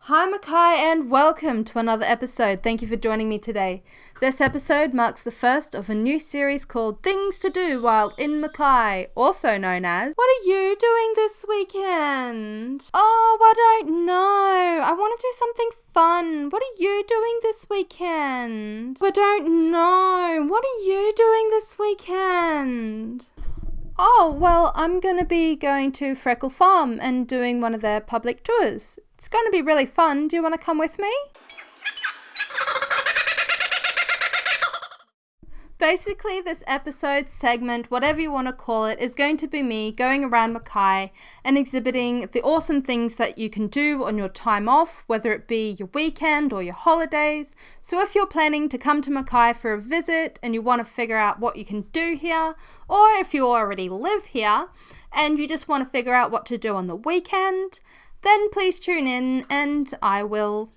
Hi Mackay and welcome to another episode. Thank you for joining me today. This episode marks the first of a new series called Things to Do While in Mackay, also known as What Are You Doing This Weekend? Oh, I don't know. I want to do something fun. What are you doing this weekend? I don't know. What are you doing this weekend? Oh, well, I'm going to be going to Freckle Farm and doing one of their public tours. It's going to be really fun. Do you want to come with me? Basically, this episode, segment, whatever you want to call it, is going to be me going around Mackay and exhibiting the awesome things that you can do on your time off, whether it be your weekend or your holidays. So if you're planning to come to Mackay for a visit and you want to figure out what you can do here, or if you already live here and you just want to figure out what to do on the weekend, then please tune in and I will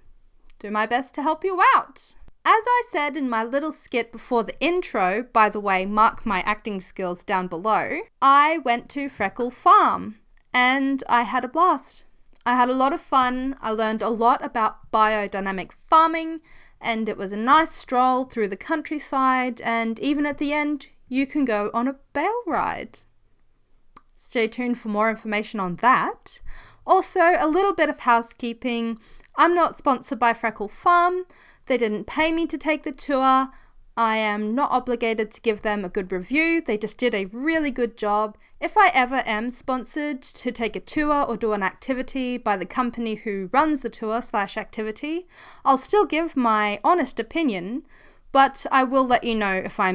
do my best to help you out. As I said in my little skit before the intro, by the way, mark my acting skills down below, I went to Freckle Farm and I had a blast. I had a lot of fun. I learned a lot about biodynamic farming and it was a nice stroll through the countryside, and even at the end you can go on a bale ride. Stay tuned for more information on that. Also, a little bit of housekeeping. I'm not sponsored by Freckle Farm. They didn't pay me to take the tour. I am not obligated to give them a good review. They just did a really good job. If I ever am sponsored to take a tour or do an activity by the company who runs the tour/activity, I'll still give my honest opinion, but I will let you know if I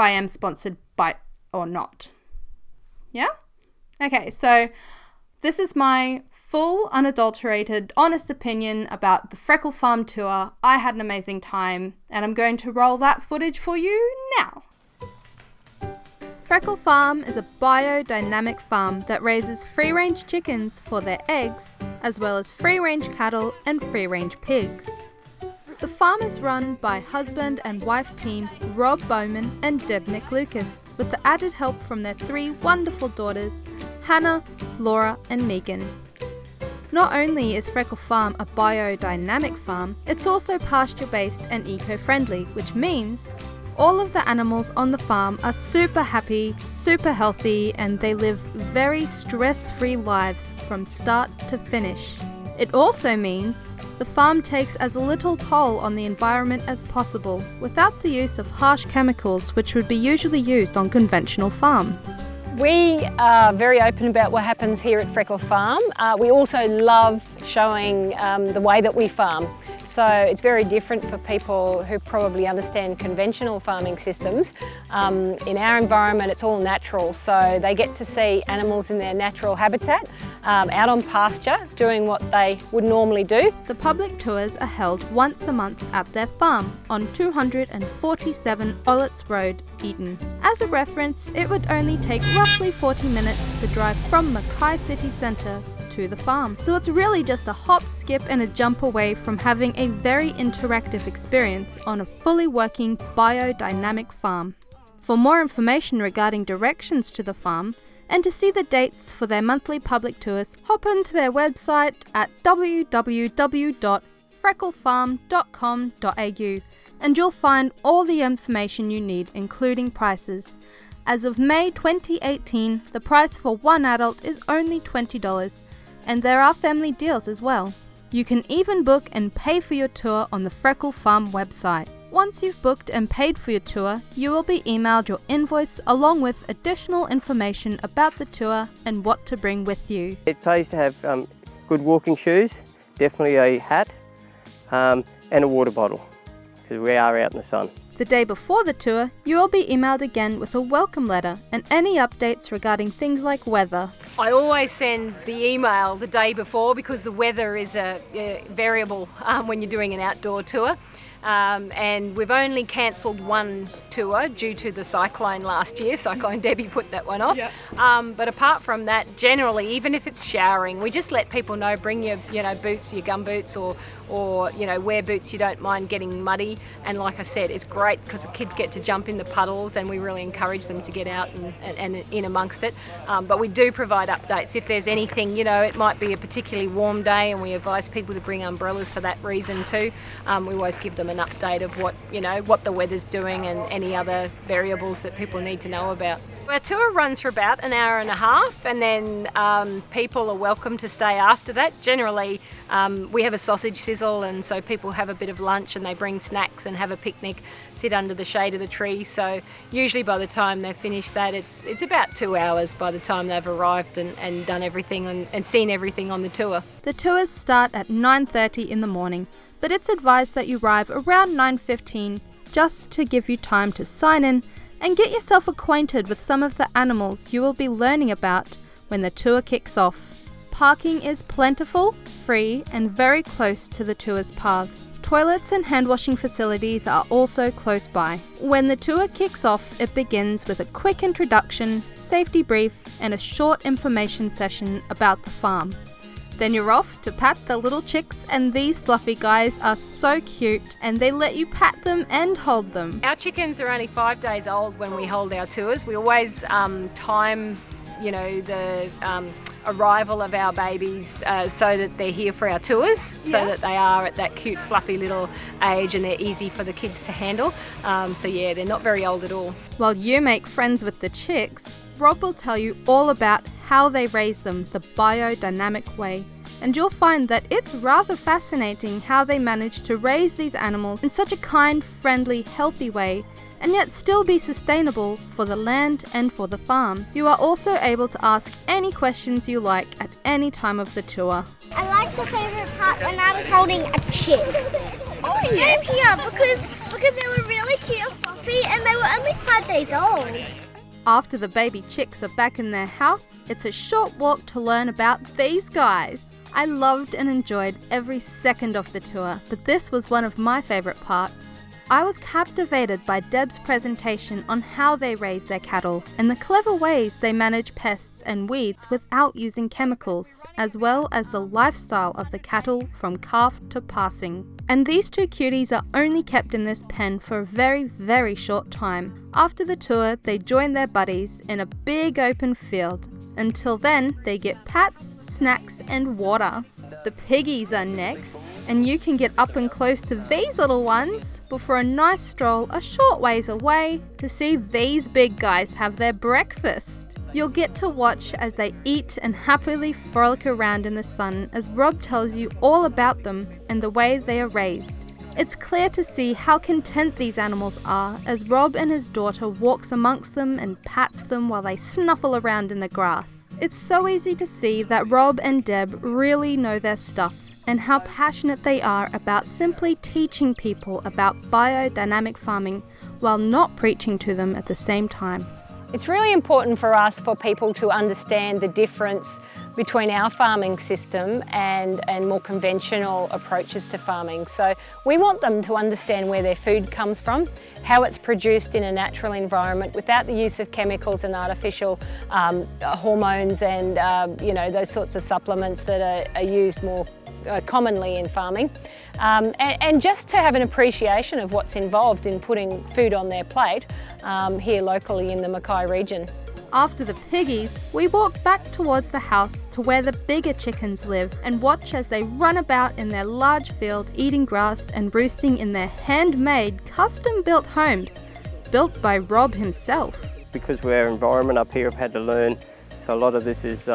am sponsored by or not. Yeah? Okay, so this is my full, unadulterated, honest opinion about the Freckle Farm tour. I had an amazing time, and I'm going to roll that footage for you now. Freckle Farm is a biodynamic farm that raises free-range chickens for their eggs, as well as free-range cattle and free-range pigs. The farm is run by husband and wife team Rob Bowman and Deb McLucas, with the added help from their three wonderful daughters, Hannah, Laura and Megan. Not only is Freckle Farm a biodynamic farm, it's also pasture-based and eco-friendly, which means all of the animals on the farm are super happy, super healthy, and they live very stress-free lives from start to finish. It also means the farm takes as little toll on the environment as possible, without the use of harsh chemicals which would be usually used on conventional farms. We are very open about what happens here at Freckle Farm. We also love showing the way that we farm. So it's very different for people who probably understand conventional farming systems. In our environment, it's all natural, so they get to see animals in their natural habitat, out on pasture, doing what they would normally do. The public tours are held once a month at their farm on 247 Olitz Road, Eaton. As a reference, it would only take roughly 40 minutes to drive from Mackay City Centre to the farm. So it's really just a hop, skip and a jump away from having a very interactive experience on a fully working biodynamic farm. For more information regarding directions to the farm and to see the dates for their monthly public tours, hop onto their website at www.frecklefarm.com.au and you'll find all the information you need, including prices. As of May 2018, the price for one adult is only $20, and there are family deals as well. You can even book and pay for your tour on the Freckle Farm website. Once you've booked and paid for your tour, you will be emailed your invoice along with additional information about the tour and what to bring with you. It pays to have good walking shoes, definitely a hat, and a water bottle, because we are out in the sun. The day before the tour, you will be emailed again with a welcome letter and any updates regarding things like weather. I always send the email the day before because the weather is a variable when you're doing an outdoor tour. and we've only cancelled one tour due to the cyclone last year. Cyclone Debbie put that one off. Yep. But apart from that, generally, even if it's showering, we just let people know, bring your boots, your gum boots, or wear boots you don't mind getting muddy. And like I said, it's great because the kids get to jump in the puddles, and we really encourage them to get out and in amongst it. But we do provide updates if there's anything. It might be a particularly warm day, and we advise people to bring umbrellas for that reason too. We always give them an update of what the weather's doing and any other variables that people need to know about. Our tour runs for about an hour and a half, and then people are welcome to stay after that. Generally, we have a sausage sizzle, and so people have a bit of lunch and they bring snacks and have a picnic, sit under the shade of the tree. So usually by the time they've finished that, it's about 2 hours by the time they've arrived and done everything and seen everything on the tour. The tours start at 9:30 in the morning, but it's advised that you arrive around 9:15 just to give you time to sign in and get yourself acquainted with some of the animals you will be learning about when the tour kicks off. Parking is plentiful, free, and very close to the tour's paths. Toilets and hand-washing facilities are also close by. When the tour kicks off, it begins with a quick introduction, safety brief, and a short information session about the farm. Then you're off to pat the little chicks, and these fluffy guys are so cute, and they let you pat them and hold them. Our chickens are only 5 days old when we hold our tours. We always time, the arrival of our babies so that they're here for our tours, so that they are at that cute fluffy little age and they're easy for the kids to handle. They're not very old at all. While you make friends with the chicks, Rob will tell you all about how they raise them the biodynamic way, and you'll find that it's rather fascinating how they manage to raise these animals in such a kind, friendly, healthy way, and yet still be sustainable for the land and for the farm. You are also able to ask any questions you like at any time of the tour. I like the favourite part when I was holding a chick. Oh yeah! Same here, because they were really cute and fluffy, and they were only 5 days old. After the baby chicks are back in their house, it's a short walk to learn about these guys. I loved and enjoyed every second of the tour, but this was one of my favourite parts. I was captivated by Deb's presentation on how they raise their cattle and the clever ways they manage pests and weeds without using chemicals, as well as the lifestyle of the cattle from calf to passing. And these two cuties are only kept in this pen for a very, very short time. After the tour, they join their buddies in a big open field. Until then, they get pats, snacks, and water. The piggies are next, and you can get up and close to these little ones before a nice stroll a short ways away to see these big guys have their breakfast. You'll get to watch as they eat and happily frolic around in the sun as Rob tells you all about them and the way they are raised. It's clear to see how content these animals are as Rob and his daughter walks amongst them and pats them while they snuffle around in the grass. It's so easy to see that Rob and Deb really know their stuff and how passionate they are about simply teaching people about biodynamic farming while not preaching to them at the same time. It's really important for us for people to understand the difference between our farming system and more conventional approaches to farming. So we want them to understand where their food comes from, how it's produced in a natural environment without the use of chemicals and artificial hormones and those sorts of supplements that are used more commonly in farming. And just to have an appreciation of what's involved in putting food on their plate here locally in the Mackay region. After the piggies, we walk back towards the house to where the bigger chickens live and watch as they run about in their large field eating grass and roosting in their handmade, custom-built homes, built by Rob himself. Because we're environment up here, I've had to learn, so a lot of this is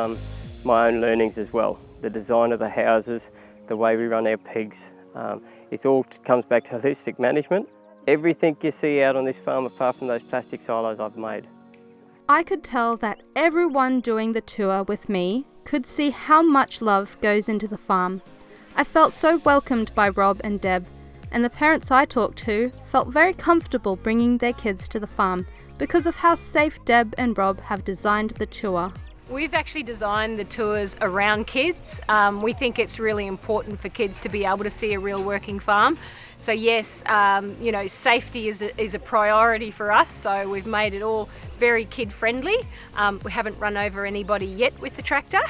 my own learnings as well. The design of the houses, the way we run our pigs, it all comes back to holistic management. Everything you see out on this farm, apart from those plastic silos, I've made. I could tell that everyone doing the tour with me could see how much love goes into the farm. I felt so welcomed by Rob and Deb, and the parents I talked to felt very comfortable bringing their kids to the farm because of how safe Deb and Rob have designed the tour. We've actually designed the tours around kids. We think it's really important for kids to be able to see a real working farm. So yes, safety is a priority for us, so we've made it all very kid friendly. We haven't run over anybody yet with the tractor.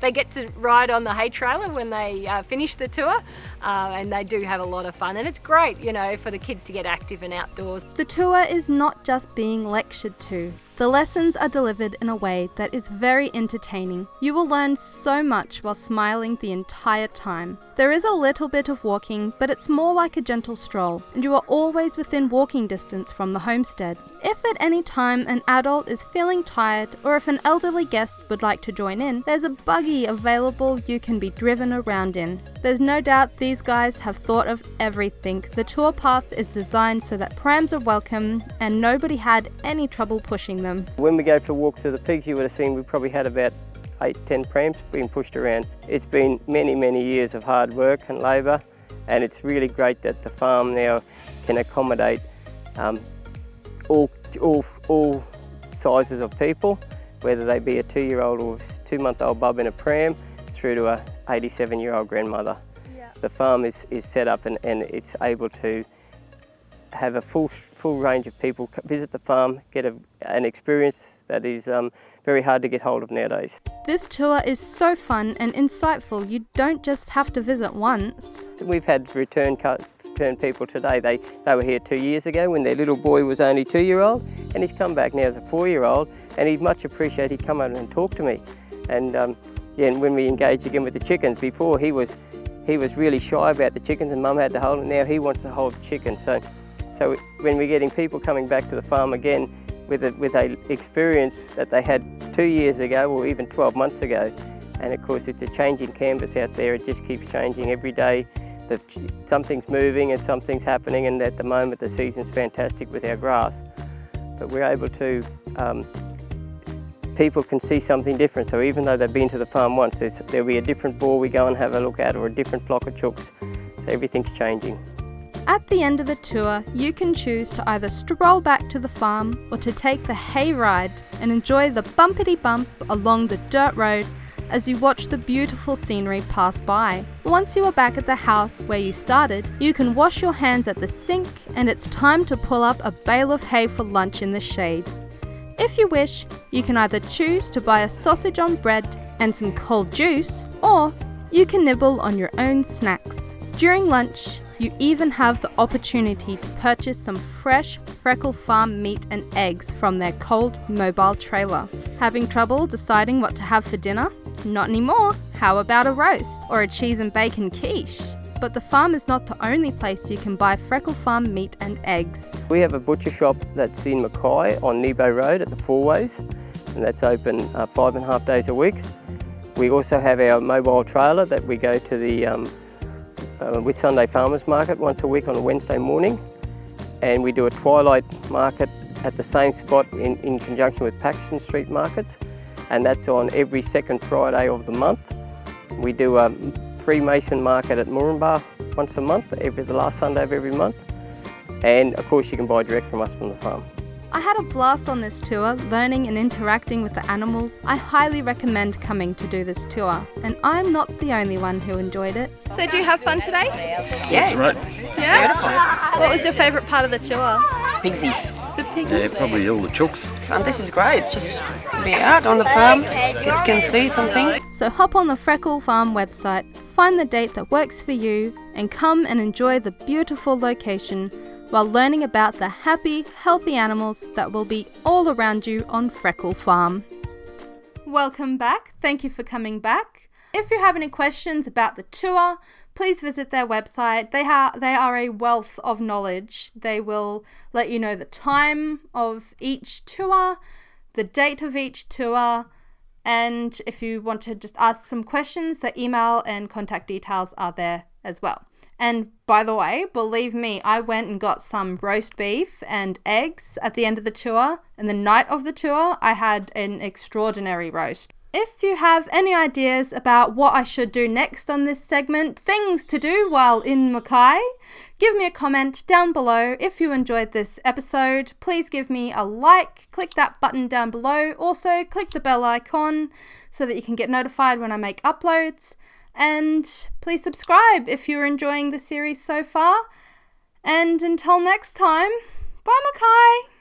They get to ride on the hay trailer when they finish the tour, and they do have a lot of fun, and it's great, for the kids to get active and outdoors. The tour is not just being lectured to. The lessons are delivered in a way that is very entertaining. You will learn so much while smiling the entire time. There is a little bit of walking, but it's more like a gentle stroll, and you are always within walking distance from the homestead. If at any time an adult is feeling tired, or if an elderly guest would like to join in, there's a buggy available you can be driven around in. There's no doubt these guys have thought of everything. The tour path is designed so that prams are welcome and nobody had any trouble pushing them. When we go for a walk through the pigs, you would have seen we probably had about 8-10 prams being pushed around. It's been many years of hard work and labour, and it's really great that the farm now can accommodate all sizes of people, whether they be a 2-year-old or 2-month-old bub in a pram through to a 87-year-old grandmother. Yeah. The farm is set up and it's able to have a full range of people visit the farm, get an experience that is very hard to get hold of nowadays. This tour is so fun and insightful. You don't just have to visit once. We've had return people today. They were here 2 years ago when their little boy was only 2-year-old, and he's come back now as a 4-year-old, and he'd much appreciate he'd come over and talk to me. And and when we engaged again with the chickens, before he was really shy about the chickens and Mum had to hold him. Now he wants to hold the chickens. So when we're getting people coming back to the farm again with a experience that they had 2 years ago or even 12 months ago, and of course it's a changing canvas out there. It just keeps changing every day. Something's moving and something's happening, and at the moment the season's fantastic with our grass. But we're able to, people can see something different. So even though they've been to the farm once, there'll be a different boar we go and have a look at, or a different flock of chooks. So everything's changing. At the end of the tour, you can choose to either stroll back to the farm or to take the hay ride and enjoy the bumpity bump along the dirt road as you watch the beautiful scenery pass by. Once you are back at the house where you started, you can wash your hands at the sink, and it's time to pull up a bale of hay for lunch in the shade. If you wish, you can either choose to buy a sausage on bread and some cold juice, or you can nibble on your own snacks. During lunch, you even have the opportunity to purchase some fresh Freckle Farm meat and eggs from their cold mobile trailer. Having trouble deciding what to have for dinner? Not anymore. How about a roast or a cheese and bacon quiche? But the farm is not the only place you can buy Freckle Farm meat and eggs. We have a butcher shop that's in Mackay on Nebo Road at the Four Ways, and that's open 5.5 days a week. We also have our mobile trailer that we go to the with Sunday Farmers Market once a week on a Wednesday morning, and we do a twilight market at the same spot in conjunction with Paxton Street Markets, and that's on every second Friday of the month. We do a Freemason market at Moranbah once a month, the last Sunday of every month, and of course you can buy direct from us from the farm. I had a blast on this tour, learning and interacting with the animals. I highly recommend coming to do this tour, and I'm not the only one who enjoyed it. So did you have fun today? Yeah. Right. Yeah? Beautiful. What was your favourite part of the tour? Pigsies. The piggies? Yeah, probably all the chooks. So this is great, just be out on the farm, kids can see some things. So hop on the Freckle Farm website, find the date that works for you, and come and enjoy the beautiful location while learning about the happy, healthy animals that will be all around you on Freckle Farm. Welcome back. Thank you for coming back. If you have any questions about the tour, please visit their website. They are a wealth of knowledge. They will let you know the time of each tour, the date of each tour, and if you want to just ask some questions, the email and contact details are there as well. And by the way, believe me, I went and got some roast beef and eggs at the end of the tour, and the night of the tour, I had an extraordinary roast. If you have any ideas about what I should do next on this segment, things to do while in Mackay, Give me a comment down below if you enjoyed this episode. Please give me a like, click that button down below. Also, click the bell icon so that you can get notified when I make uploads. And please subscribe if you're enjoying the series so far. And until next time, bye Mackay!